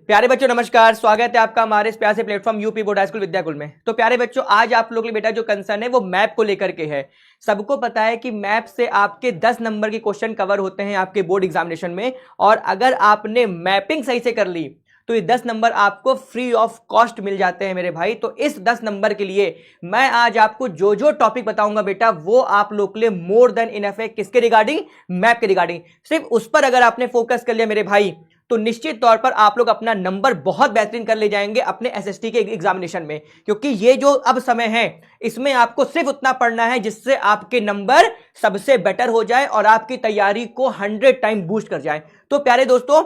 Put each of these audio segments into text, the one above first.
प्यारे बच्चों नमस्कार, स्वागत है आपका हमारे इस प्यारे से platform UP board high school Vidyakul में। तो प्यारे बच्चों, आज आप लोग के लिए बेटा जो कंसर्न है वो मैप को लेकर के है। सबको पता है कि मैप से आपके 10 नंबर के क्वेश्चन कवर होते हैं आपके बोर्ड एग्जामिनेशन में, और अगर आपने मैपिंग सही से कर ली तो ये 10 नंबर आपको फ्री ऑफ कॉस्ट मिल जाते हैं मेरे भाई। तो इस 10 नंबर के लिए मैं आज आपको जो जो टॉपिक बताऊंगा बेटा वो आप लोग के लिए मोर देन इनफ है। किसके रिगार्डिंग? मैप के रिगार्डिंग। सिर्फ उस पर अगर आपने फोकस कर लिया मेरे भाई तो निश्चित तौर पर आप लोग अपना नंबर बहुत बेहतरीन कर ले जाएंगे अपने एसएसटी के एग्जामिनेशन में, क्योंकि ये जो अब समय है इसमें आपको सिर्फ उतना पढ़ना है जिससे आपके नंबर सबसे बेटर हो जाए और आपकी तैयारी को 100 टाइम बूस्ट कर जाए। तो प्यारे दोस्तों,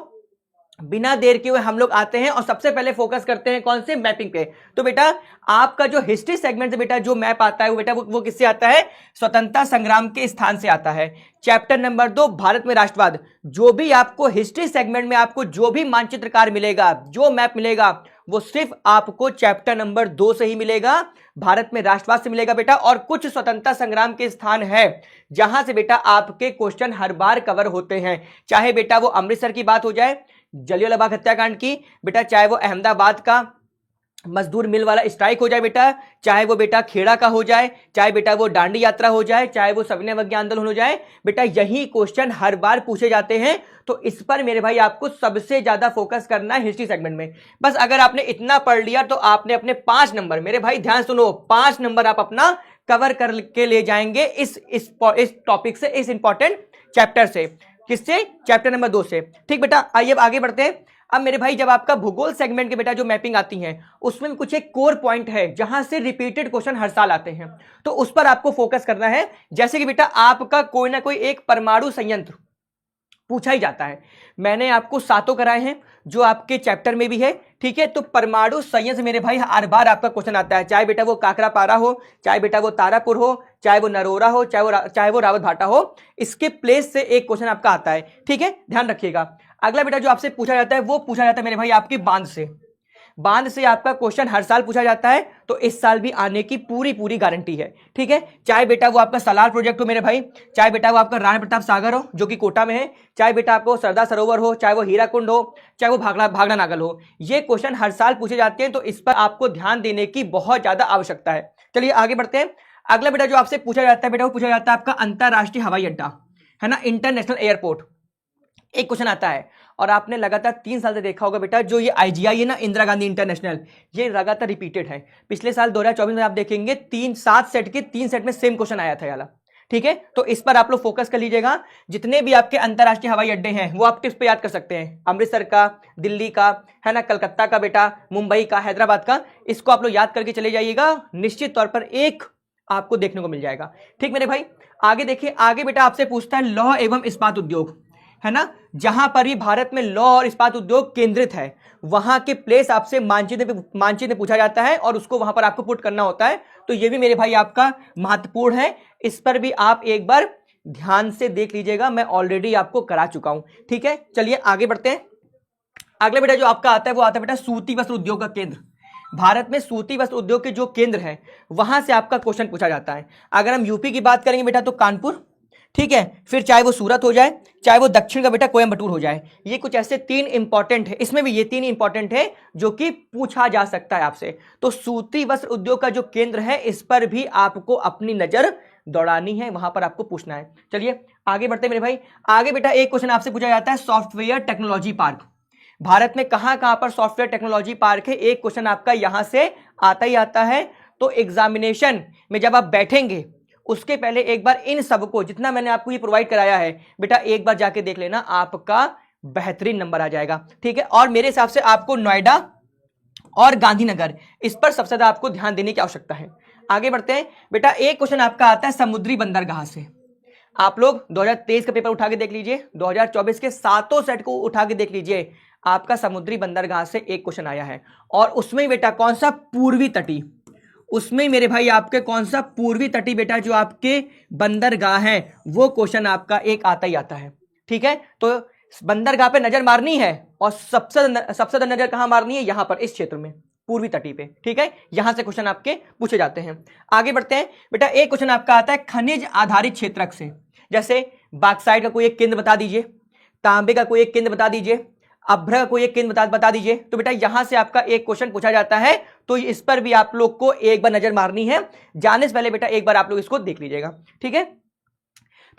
बिना देर किए हुए हम लोग आते हैं और सबसे पहले फोकस करते हैं कौन से? मैपिंग पे। तो बेटा आपका जो हिस्ट्री सेगमेंट से बेटा जो मैप आता है वो बेटा वो किससे आता है? स्वतंत्रता संग्राम के स्थान से आता है। चैप्टर नंबर 2 भारत में राष्ट्रवाद। जो भी आपको हिस्ट्री सेगमेंट में आपको जो भी मानचित्रकार मिलेगा, जो मैप मिलेगा, वो सिर्फ आपको चैप्टर नंबर 2 से ही मिलेगा, भारत में राष्ट्रवाद से मिलेगा बेटा। और कुछ स्वतंत्रता संग्राम के स्थान है जहां से बेटा आपके क्वेश्चन हर बार कवर होते हैं, चाहे बेटा वो अमृतसर की बात हो जाए, जलियांवाला बाग हत्याकांड की बेटा, चाहे वो अहमदाबाद का मजदूर मिल वाला स्ट्राइक हो जाए बेटा, चाहे वो बेटा खेड़ा का हो जाए, चाहे बेटा वो दांडी यात्रा हो जाए, चाहे वो सविनय अवज्ञा आंदोलन हो जाए बेटा, यही क्वेश्चन हर बार पूछे जाते हैं। तो इस पर मेरे भाई आपको सबसे ज्यादा फोकस करना है हिस्ट्री सेगमेंट में। बस अगर आपने इतना पढ़ लिया तो आपने अपने 5 नंबर, मेरे भाई ध्यान सुनो, 5 नंबर आप अपना कवर करके ले जाएंगे इस टॉपिक से, इस इंपॉर्टेंट चैप्टर से। किससे? चैप्टर नंबर 2 से। ठीक बेटा, आइए अब आगे बढ़ते हैं। अब मेरे भाई जब आपका भूगोल सेगमेंट के बेटा जो मैपिंग आती है उसमें कुछ एक कोर पॉइंट है जहां से रिपीटेड क्वेश्चन हर साल आते हैं, तो उस पर आपको फोकस करना है। जैसे कि बेटा आपका कोई ना कोई एक परमाणु संयंत्र पूछा ही जाता है। मैंने आपको 7 कराए हैं जो आपके चैप्टर में भी है, ठीक है। तो परमाणु संयंत्र मेरे भाई हर बार आपका क्वेश्चन आता है, चाहे बेटा वो काकरापारा हो, चाहे बेटा वो तारापुर हो, चाहे वो नरोरा हो, चाहे वो रावत भाटा हो, इसके प्लेस से एक क्वेश्चन आपका आता है, ठीक है, ध्यान रखिएगा। अगला बेटा जो आपसे पूछा जाता है वो पूछा जाता है मेरे भाई आपकी बांध से। बांध से आपका क्वेश्चन हर साल पूछा जाता है, तो इस साल भी आने की पूरी गारंटी है, ठीक है। चाहे बेटा वो आपका सलार प्रोजेक्ट हो मेरे भाई, चाहे बेटा वो आपका राणा प्रताप सागर हो जो कि कोटा में है, चाहे बेटा आपको सरदार सरोवर हो, चाहे वो हीराकुंड हो, चाहे वो भागड़ा नागल हो, ये क्वेश्चन हर साल पूछे जाते हैं। तो इस पर आपको ध्यान देने की बहुत ज्यादा आवश्यकता है। चलिए आगे बढ़ते हैं। अगला बेटा जो आपसे पूछा जाता है बेटा वो पूछा जाता है आपका अंतरराष्ट्रीय हवाई अड्डा, है ना, इंटरनेशनल एयरपोर्ट। एक क्वेश्चन आता है और आपने लगातार 3 साल से देखा होगा बेटा, जो ये आईजीआई है ना, इंदिरा गांधी इंटरनेशनल, ये लगातार रिपीटेड है। पिछले साल 2024 में आप देखेंगे 7 सेट के 3 सेट में सेम क्वेश्चन आया था याला, ठीक है। तो इस पर आप लोग फोकस कर लीजिएगा। जितने भी आपके अंतरराष्ट्रीय हवाई अड्डे हैं वो आप टिप्स पे याद कर सकते हैं, अमृतसर का, दिल्ली का, है ना, कलकत्ता का बेटा, मुंबई का, हैदराबाद का, इसको आप लोग याद करके चले जाइएगा। निश्चित तौर पर एक आपको देखने को मिल जाएगा, ठीक मेरे भाई। आगे देखिए, आगे बेटा आपसे पूछता है लौह एवं इस्पात उद्योग, है ना, जहां पर भी भारत में लौह और इस्पात उद्योग केंद्रित है वहां के प्लेस आपसे मानचित्र में पूछा जाता है और उसको वहां पर आपको पुट करना होता है। तो ये भी मेरे भाई आपका महत्वपूर्ण है, इस पर भी आप एक बार ध्यान से देख लीजिएगा, मैं ऑलरेडी आपको करा चुका हूं, ठीक है। चलिए आगे बढ़ते हैं। अगला बेटा जो आपका आता है वो आता है बेटा सूती वस्त्र उद्योग का केंद्र। भारत में सूती वस्त्र उद्योग के जो केंद्र है वहां से आपका क्वेश्चन पूछा जाता है। अगर हम यूपी की बात करेंगे बेटा तो कानपुर, ठीक है, फिर चाहे वो सूरत हो जाए, चाहे वो दक्षिण का बेटा कोयंबटूर हो जाए। ये कुछ ऐसे 3 इंपॉर्टेंट है, इसमें भी ये 3 इंपॉर्टेंट है जो कि पूछा जा सकता है आपसे। तो सूती वस्त्र उद्योग का जो केंद्र है इस पर भी आपको अपनी नजर दौड़ानी है, वहां पर आपको पूछना है। चलिए आगे बढ़ते हैं मेरे भाई। आगे बेटा एक क्वेश्चन आपसे पूछा जाता है सॉफ्टवेयर टेक्नोलॉजी पार्क। भारत में कहां कहां पर सॉफ्टवेयर टेक्नोलॉजी पार्क है, एक क्वेश्चन आपका यहां से आता ही आता है। तो एग्जामिनेशन में जब आप बैठेंगे उसके पहले एक बार इन सबको, जितना मैंने आपको ये प्रोवाइड कराया है बेटा, एक बार जाके देख लेना, आपका बेहतरीन नंबर आ जाएगा, ठीक है। और मेरे हिसाब से आपको नोएडा और गांधीनगर, इस पर सबसे ज्यादा आपको ध्यान देने की आवश्यकता है। आगे बढ़ते हैं बेटा। एक क्वेश्चन आपका आता है समुद्री बंदरगाह से। आप लोग 2023 का पेपर उठा के देख लीजिए, 2024 के 7 सेट को उठा के देख लीजिए, आपका समुद्री बंदरगाह से एक क्वेश्चन आया है। और उसमें बेटा कौन सा? पूर्वी तटी। उसमें मेरे भाई आपके कौन सा? पूर्वी तटी बेटा, जो आपके बंदरगाह है वो क्वेश्चन आपका एक आता ही आता है, ठीक है। तो बंदरगाह पे नजर मारनी है और सबसे ज्यादा नजर कहां मारनी है? यहां पर, इस क्षेत्र में, पूर्वी तटी पे, ठीक है। यहां से क्वेश्चन आपके पूछे जाते हैं। आगे बढ़ते हैं बेटा। एक क्वेश्चन आपका आता है खनिज आधारित क्षेत्रक से, जैसे बाक्साइड का कोई एक केंद्र बता दीजिए, तांबे का कोई एक केंद्र बता दीजिए, अभ्र को एक केंद्र बता दीजिए। तो बेटा यहां से आपका एक क्वेश्चन पूछा जाता है, तो इस पर भी आप लोग को एक बार नजर मारनी है। जाने से पहले बेटा एक बार आप लोग इसको देख लीजिएगा, ठीक है।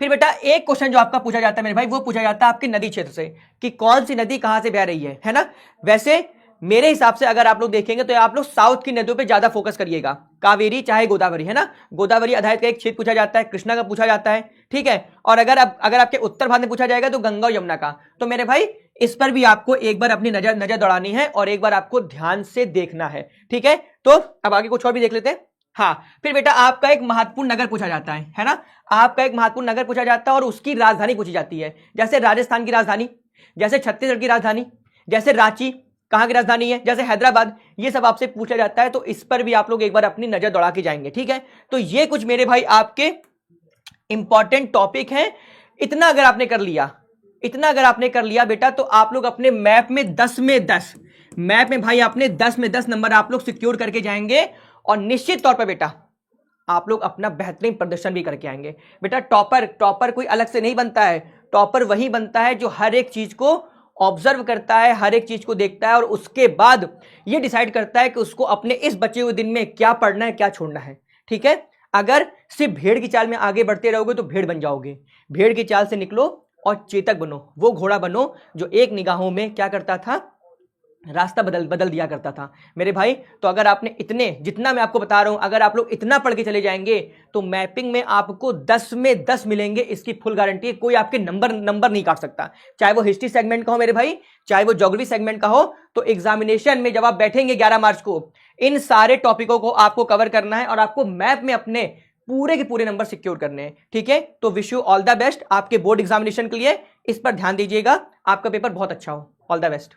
फिर बेटा एक क्वेश्चन जो आपका पूछा जाता है मेरे भाई, वो पूछा जाता है आपकी नदी क्षेत्र से कि कौन सी नदी कहां से बह रही है ना। वैसे मेरे हिसाब से अगर आप लोग देखेंगे तो आप लोग साउथ की नदियों पे ज्यादा फोकस करिएगा, कावेरी चाहे गोदावरी, है ना। गोदावरी आधारित का एक क्षेत्र पूछा जाता है, कृष्णा का पूछा जाता है, ठीक है। और अगर आपके उत्तर भारत में पूछा जाएगा तो गंगा और यमुना का। तो मेरे भाई इस पर भी आपको एक बार अपनी नजर दौड़ानी है और एक बार आपको ध्यान से देखना है, ठीक है। तो अब आगे कुछ और भी देख लेते हैं। हाँ, फिर बेटा आपका एक महत्वपूर्ण नगर पूछा जाता है ना। आपका एक महत्वपूर्ण नगर पूछा जाता है और उसकी राजधानी पूछी जाती है, जैसे राजस्थान की राजधानी, जैसे छत्तीसगढ़ की राजधानी, जैसे रांची कहां की राजधानी है, जैसे हैदराबाद, ये सब आपसे पूछा जाता है। तो इस पर भी आप लोग एक बार अपनी नजर दौड़ा के जाएंगे, ठीक है। तो ये कुछ मेरे भाई आपके इंपॉर्टेंट टॉपिक हैं। इतना अगर आपने कर लिया बेटा, तो आप लोग अपने मैप में 10 में 10, मैप में भाई आपने 10 में 10 नंबर आप लोग सिक्योर करके जाएंगे और निश्चित तौर पर बेटा आप लोग अपना बेहतरीन प्रदर्शन भी करके आएंगे। बेटा टॉपर कोई अलग से नहीं बनता है, टॉपर वही बनता है जो हर एक चीज को ऑब्जर्व करता है, हर एक चीज को देखता है और उसके बाद ये डिसाइड करता है कि उसको अपने इस बचे हुए दिन में क्या पढ़ना है, क्या छोड़ना है, ठीक है। अगर सिर्फ भेड़ की चाल में आगे बढ़ते रहोगे तो भेड़ बन जाओगे। भेड़ की चाल से निकलो और चेतक बनो, वो घोड़ा बनो जो एक निगाहों में क्या करता था, रास्ता बदल दिया करता था मेरे भाई। तो अगर आपने जितना मैं आपको बता रहा हूं, अगर आप लोग इतना पढ़ के चले जाएंगे तो मैपिंग में आपको 10 में 10 मिलेंगे, इसकी फुल गारंटी है। कोई आपके नंबर नहीं काट सकता, चाहे वो हिस्ट्री सेगमेंट का हो मेरे भाई, चाहे वो ज्योग्राफी सेगमेंट का हो। तो एग्जामिनेशन में जब आप बैठेंगे 11 मार्च को, इन सारे टॉपिकों को आपको कवर करना है और आपको मैप में अपने पूरे के पूरे नंबर सिक्योर करने हैं, ठीक है। तो wish you all the best आपके बोर्ड एग्जामिनेशन के लिए। इस पर ध्यान दीजिएगा, आपका पेपर बहुत अच्छा हो। All the best.